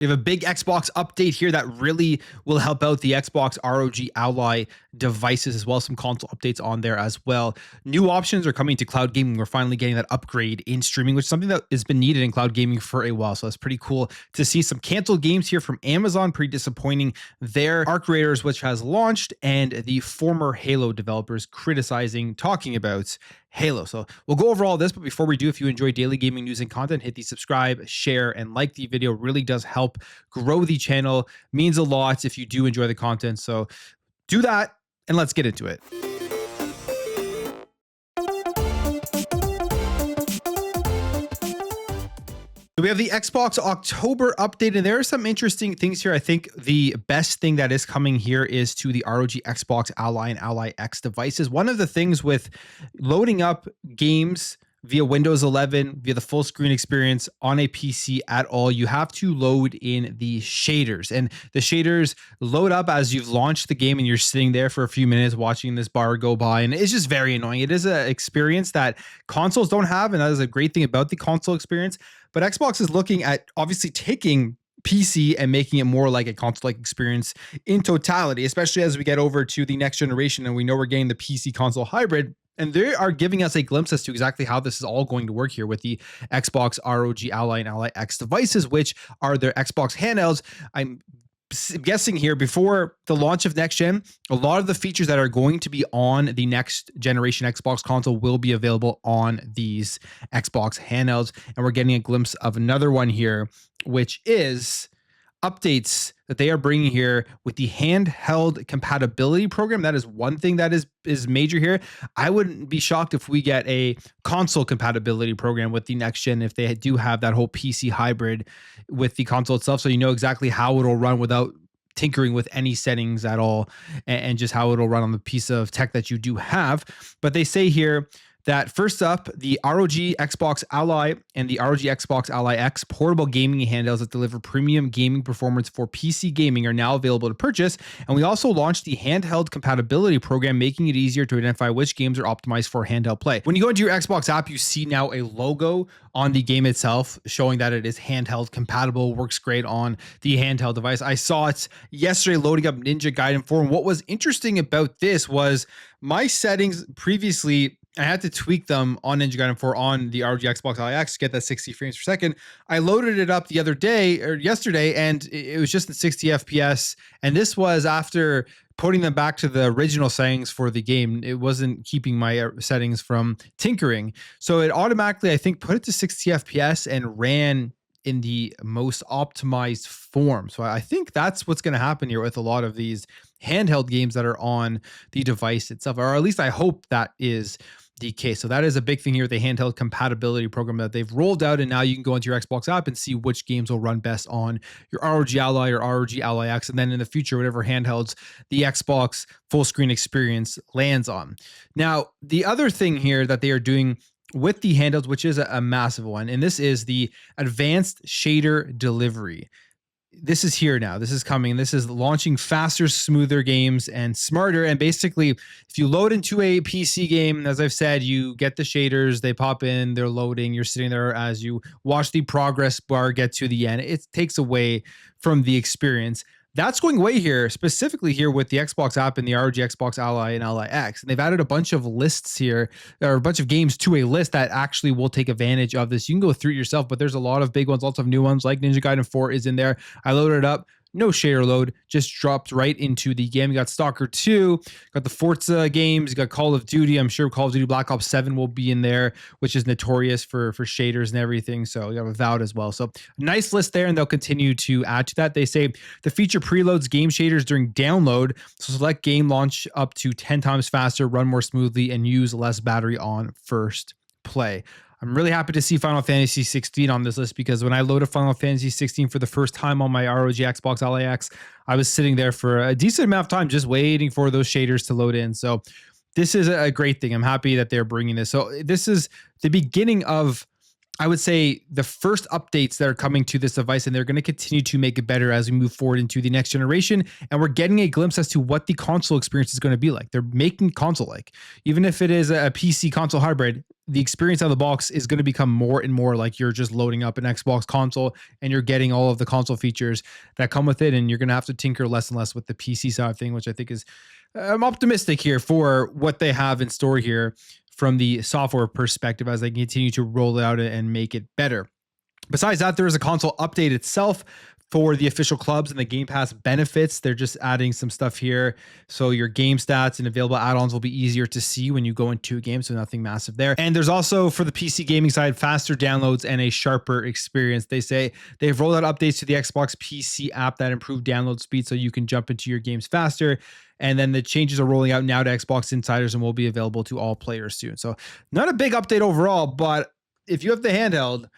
We have a big Xbox update here that really will help out the Xbox ROG Ally devices, as well as some console updates on there as well. New options are coming to cloud gaming. We're finally getting that upgrade in streaming, which is something that has been needed in cloud gaming for a while. So that's pretty cool to see. Some canceled games here from Amazon, pretty disappointing there. Arc Raiders, which has launched, and the former Halo developers talking about Halo. So we'll go over all this, but before we do, if you enjoy daily gaming news and content, hit the subscribe, share, and like the video. Really does help grow the channel. Means a lot if you do enjoy the content. So do that, and let's get into it. So we have the Xbox October update, and there are some interesting things here. I think the best thing that is coming here is to the ROG Xbox Ally and Ally X devices. One of the things with loading up games via Windows 11, via the full screen experience on a PC at all, you have to load in the shaders, and the shaders load up as you've launched the game and you're sitting there for a few minutes watching this bar go by, and it's just very annoying. It is an experience that consoles don't have, and that is a great thing about the console experience. But Xbox is looking at obviously taking PC and making it more like a console-like experience in totality, especially as we get over to the next generation and we know we're getting the PC console hybrid. And they are giving us a glimpse as to exactly how this is all going to work here with the Xbox ROG Ally and Ally X devices, which are their Xbox handhelds. I'm guessing here, before the launch of next gen, a lot of the features that are going to be on the next generation Xbox console will be available on these Xbox handhelds. And we're getting a glimpse of another one here, which is updates that they are bringing here with the handheld compatibility program. That is one thing that is major here. I wouldn't be shocked if we get a console compatibility program with the next gen, if they do have that whole PC hybrid with the console itself, so you know exactly how it'll run without tinkering with any settings at all, and just how it'll run on the piece of tech that you do have. But they say here that first up, the ROG Xbox Ally and the ROG Xbox Ally X portable gaming handhelds that deliver premium gaming performance for PC gaming are now available to purchase. And we also launched the handheld compatibility program, making it easier to identify which games are optimized for handheld play. When you go into your Xbox app, you see now a logo on the game itself showing that it is handheld compatible, works great on the handheld device. I saw it yesterday loading up Ninja Gaiden 4. And what was interesting about this was my settings previously, I had to tweak them on Ninja Gaiden 4 on the ROG Xbox Ally X to get that 60 frames per second. I loaded it up the other day or yesterday, and it was just at 60 FPS. And this was after putting them back to the original settings for the game. It wasn't keeping my settings from tinkering. So it automatically, I think, put it to 60 FPS and ran in the most optimized form. So I think that's what's going to happen here with a lot of these handheld games that are on the device itself, or at least I hope that is the case. So that is a big thing here, the handheld compatibility program that they've rolled out, and now you can go into your Xbox app and see which games will run best on your ROG Ally or ROG Ally X, and then in the future, whatever handhelds the Xbox full screen experience lands on. Now, the other thing here that they are doing with the handhelds, which is a massive one, and this is the advanced shader delivery. This is here now. This is coming. This is launching faster, smoother games and smarter. And basically, if you load into a PC game, as I've said, you get the shaders, they pop in, they're loading, you're sitting there as you watch the progress bar get to the end. It takes away from the experience. That's going away here, specifically here with the Xbox app and the ROG Xbox Ally and Ally X. And they've added a bunch of lists here, or a bunch of games to a list that actually will take advantage of this. You can go through it yourself, but there's a lot of big ones, lots of new ones, like Ninja Gaiden 4 is in there. I loaded it up. No shader load, just dropped right into the game. You got Stalker 2, got the Forza games, you got Call of Duty. I'm sure Call of Duty Black Ops 7 will be in there, which is notorious for shaders and everything. So you have Avowed as well. So nice list there, and they'll continue to add to that. They say the feature preloads game shaders during download, so select game launch up to 10 times faster, run more smoothly, and use less battery on first play. I'm really happy to see Final Fantasy 16 on this list, because when I loaded Final Fantasy 16 for the first time on my ROG Xbox Ally X, I was sitting there for a decent amount of time just waiting for those shaders to load in. So this is a great thing. I'm happy that they're bringing this. So this is the beginning of I would say the first updates that are coming to this device, and they're going to continue to make it better as we move forward into the next generation. And we're getting a glimpse as to what the console experience is going to be like. They're making console like, even if it is a PC console hybrid, the experience out of the box is going to become more and more like you're just loading up an Xbox console and you're getting all of the console features that come with it. And you're going to have to tinker less and less with the PC side of thing, which I think is, I'm optimistic here for what they have in store here from the software perspective as they continue to roll it out and make it better. Besides that, there is a console update itself for the official clubs and the Game Pass benefits. They're just adding some stuff here. So your game stats and available add-ons will be easier to see when you go into a game. So nothing massive there. And there's also, for the PC gaming side, faster downloads and a sharper experience. They say they've rolled out updates to the Xbox PC app that improve download speed so you can jump into your games faster. And then the changes are rolling out now to Xbox Insiders and will be available to all players soon. So not a big update overall, but if you have the handheld,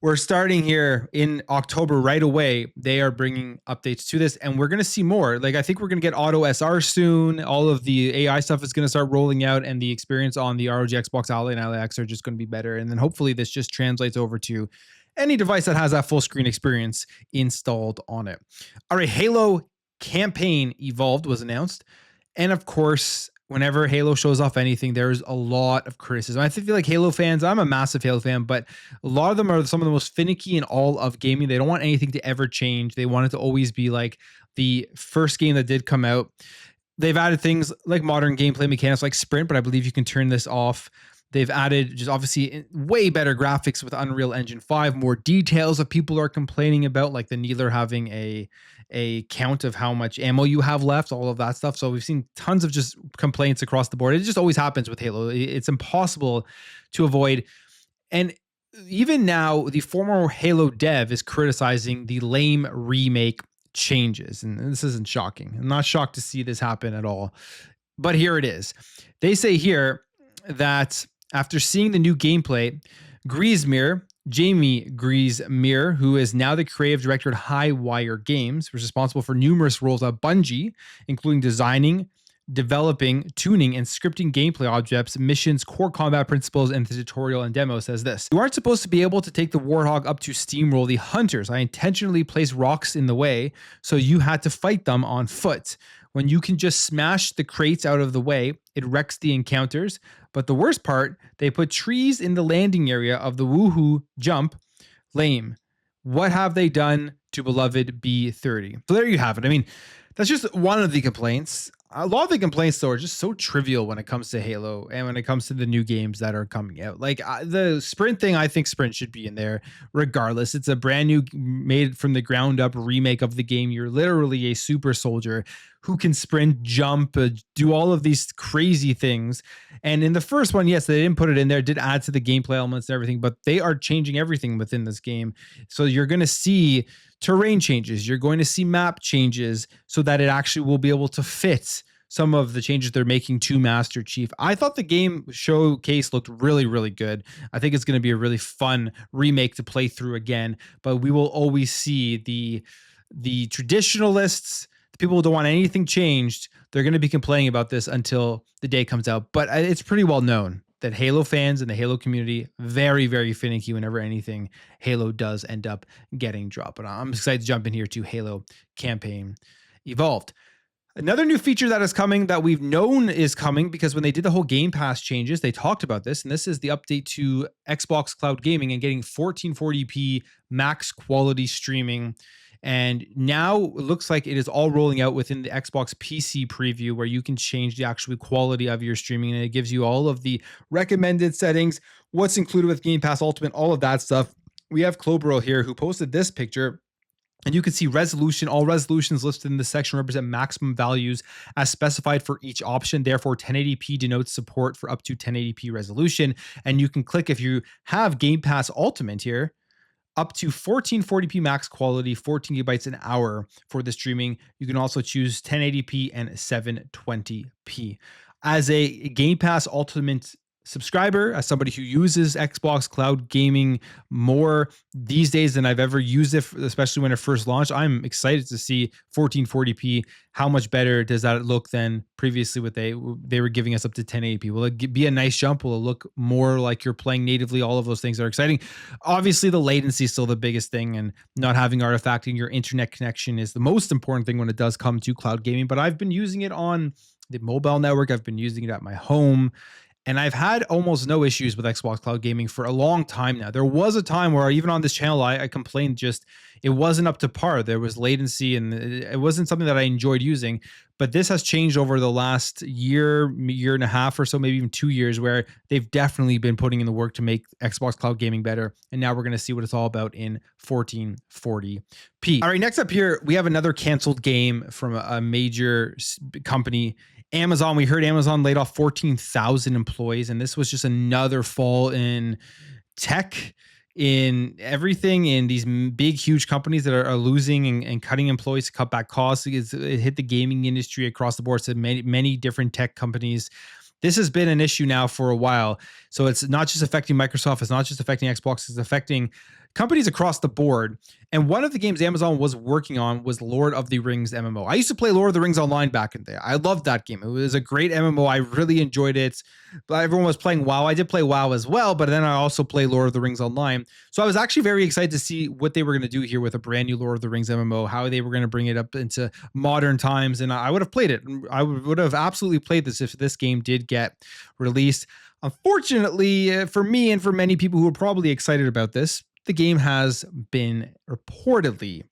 we're starting here in October right away. They are bringing updates to this, and we're going to see more. Like, I think we're going to get Auto SR soon. All of the AI stuff is going to start rolling out, and the experience on the ROG Xbox Ally and Ally X are just going to be better. And then hopefully this just translates over to any device that has that full screen experience installed on it. All right, Halo Campaign Evolved was announced. And of course, whenever Halo shows off anything, there's a lot of criticism. I feel like Halo fans, I'm a massive Halo fan, but a lot of them are some of the most finicky in all of gaming. They don't want anything to ever change. They want it to always be like the first game that did come out. They've added things like modern gameplay mechanics like sprint, but I believe you can turn this off. They've added just obviously way better graphics with Unreal Engine 5, more details that people are complaining about, like the needler having a count of how much ammo you have left, all of that stuff. So we've seen tons of just complaints across the board. It just always happens with Halo. It's impossible to avoid. And even now, the former Halo dev is criticizing the lame remake changes. And this isn't shocking. I'm not shocked to see this happen at all. But here it is. They say here that after seeing the new gameplay, Jamie Griesmer, who is now the creative director at Highwire Games, was responsible for numerous roles at Bungie, including designing, developing, tuning, and scripting gameplay objects, missions, core combat principles, and the tutorial and demo, says this. You aren't supposed to be able to take the Warthog up to steamroll the hunters. I intentionally placed rocks in the way, so you had to fight them on foot. When you can just smash the crates out of the way, it wrecks the encounters. But the worst part, they put trees in the landing area of the Woohoo jump. Lame. What have they done to beloved B30? So there you have it. I mean, that's just one of the complaints. A lot of the complaints, though, are just so trivial when it comes to Halo and when it comes to the new games that are coming out. Like the sprint thing, I think sprint should be in there regardless. It's a brand new, made from the ground up remake of the game. You're literally a super soldier who can sprint, jump, do all of these crazy things. And in the first one, yes, they didn't put it in there, it did add to the gameplay elements and everything, but they are changing everything within this game. So you're going to see terrain changes. You're going to see map changes so that it actually will be able to fit some of the changes they're making to Master Chief. I thought the game showcase looked really, really good. I think it's going to be a really fun remake to play through again, but we will always see the traditionalists, the people who don't want anything changed. They're going to be complaining about this until the day comes out. But it's pretty well known that Halo fans and the Halo community, very, very finicky whenever anything Halo does end up getting dropped. But I'm excited to jump in here to Halo Campaign Evolved. Another new feature that is coming, that we've known is coming, because when they did the whole Game Pass changes, they talked about this, and this is the update to Xbox Cloud Gaming and getting 1440p max quality streaming. And now it looks like it is all rolling out within the Xbox PC preview, where you can change the actual quality of your streaming, and it gives you all of the recommended settings, what's included with Game Pass Ultimate, all of that stuff. We have Clobro here who posted this picture, and you can see resolution. All resolutions listed in this section represent maximum values as specified for each option. Therefore, 1080p denotes support for up to 1080p resolution. And you can click, if you have Game Pass Ultimate here, up to 1440p max quality, 14 gigabytes an hour for the streaming. You can also choose 1080p and 720p. As a Game Pass Ultimate subscriber, as somebody who uses Xbox cloud gaming more these days than I've ever used it, especially when it first launched. I'm excited to see 1440p. How much better does that look than previously what they were giving us up to 1080p? Will it be a nice jump? Will it look more like you're playing natively? All of those things are exciting. Obviously, the latency is still the biggest thing, and not having artifacting your internet connection is the most important thing when it does come to cloud gaming. But I've been using it on the mobile network. I've been using it at my home. And I've had almost no issues with Xbox Cloud Gaming for a long time now. There was a time where even on this channel, I complained just it wasn't up to par. There was latency and it wasn't something that I enjoyed using. But this has changed over the last year and a half or so, maybe even 2 years, where they've definitely been putting in the work to make Xbox Cloud Gaming better. And now we're going to see what it's all about in 1440p. All right, next up here, we have another canceled game from a major company, Amazon. We heard Amazon laid off 14,000 employees, and this was just another fall in tech, in everything, in these big, huge companies that are losing and cutting employees to cut back costs. It hit the gaming industry across the board. So many different tech companies. This has been an issue now for a while. So it's not just affecting Microsoft. It's not just affecting Xbox. It's affecting companies across the board. And one of the games Amazon was working on was Lord of the Rings MMO. I used to play Lord of the Rings online back in the day. I loved that game. It was a great MMO. I really enjoyed it. But everyone was playing WoW. I did play WoW as well, but then I also play Lord of the Rings online. So I was actually very excited to see what they were going to do here with a brand new Lord of the Rings MMO, how they were going to bring it up into modern times. And I would have played it. I would have absolutely played this if this game did get released. Unfortunately, for me and for many people who are probably excited about this, the game has been reportedly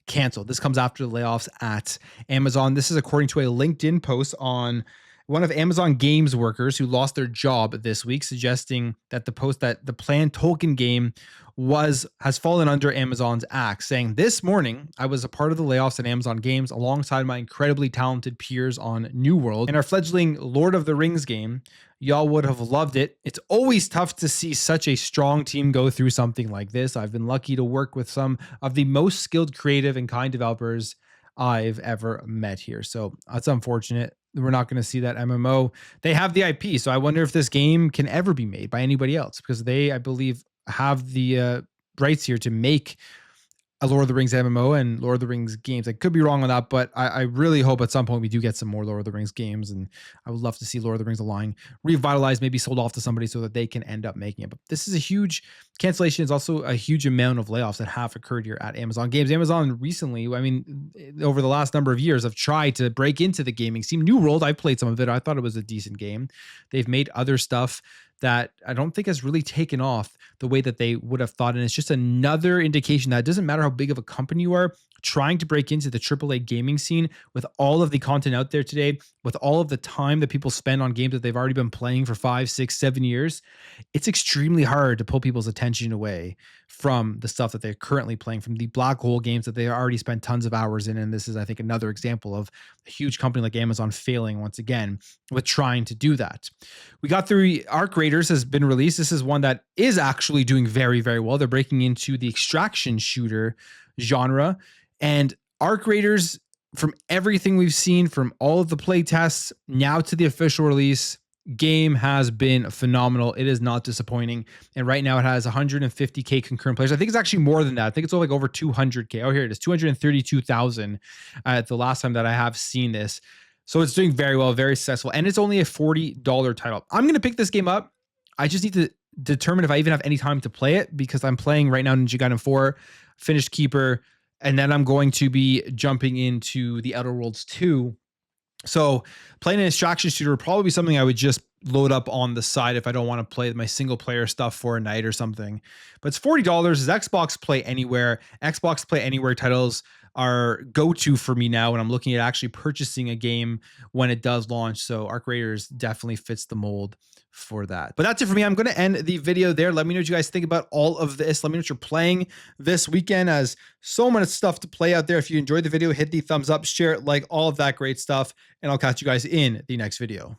canceled. This comes after the layoffs at Amazon. This is according to a LinkedIn post on one of Amazon Games workers who lost their job this week, suggesting that the planned Tolkien game has fallen under Amazon's axe, saying, "This morning, I was a part of the layoffs at Amazon Games alongside my incredibly talented peers on New World and our fledgling Lord of the Rings game. Y'all would have loved it. It's always tough to see such a strong team go through something like this. I've been lucky to work with some of the most skilled, creative, and kind developers I've ever met here." So that's unfortunate. We're not going to see that MMO. They have the IP, so I wonder if this game can ever be made by anybody else, because they, I believe, have the rights here to make a Lord of the Rings MMO and Lord of the Rings games. I could be wrong on that, but I really hope at some point we do get some more Lord of the Rings games, and I would love to see Lord of the Rings Online revitalized, maybe sold off to somebody so that they can end up making it. But this is a huge cancellation. It's also a huge amount of layoffs that have occurred here at Amazon Games. Amazon recently, I mean, over the last number of years, have tried to break into the gaming scene. New World, I played some of it. I thought it was a decent game. They've made other stuff that I don't think has really taken off the way that they would have thought. And it's just another indication that it doesn't matter how big of a company you are, trying to break into the AAA gaming scene with all of the content out there today, with all of the time that people spend on games that they've already been playing for 5, 6, 7 years, it's extremely hard to pull people's attention away from the stuff that they're currently playing, from the black hole games that they already spent tons of hours in. And this is, I think, another example of a huge company like Amazon failing once again with trying to do that. We got through Arc Raiders has been released. This is one that is actually doing very, very well. They're breaking into the extraction shooter genre. And Arc Raiders, from everything we've seen, from all of the play tests now to the official release, game has been phenomenal. It is not disappointing. And right now it has 150K concurrent players. I think it's actually more than that. I think it's like over 200K. Oh, here it is, 232,000 at the last time that I have seen this. So it's doing very well, very successful. And it's only a $40 title. I'm going to pick this game up. I just need to determine if I even have any time to play it, because I'm playing right now Ninja Gaiden 4, finished Keeper, and then I'm going to be jumping into the Outer Worlds 2. So playing an extraction shooter would probably be something I would just load up on the side if I don't want to play my single player stuff for a night or something. But it's $40. Is Xbox Play Anywhere. Xbox Play Anywhere titles are go-to for me now when I'm looking at actually purchasing a game when it does launch. So Arc Raiders definitely fits the mold for that. But that's it for me. I'm going to end the video there. Let me know what you guys think about all of this. Let me know what you're playing this weekend, as so much stuff to play out there. If you enjoyed the video, hit the thumbs up, share it, like all of that great stuff, and I'll catch you guys in the next video.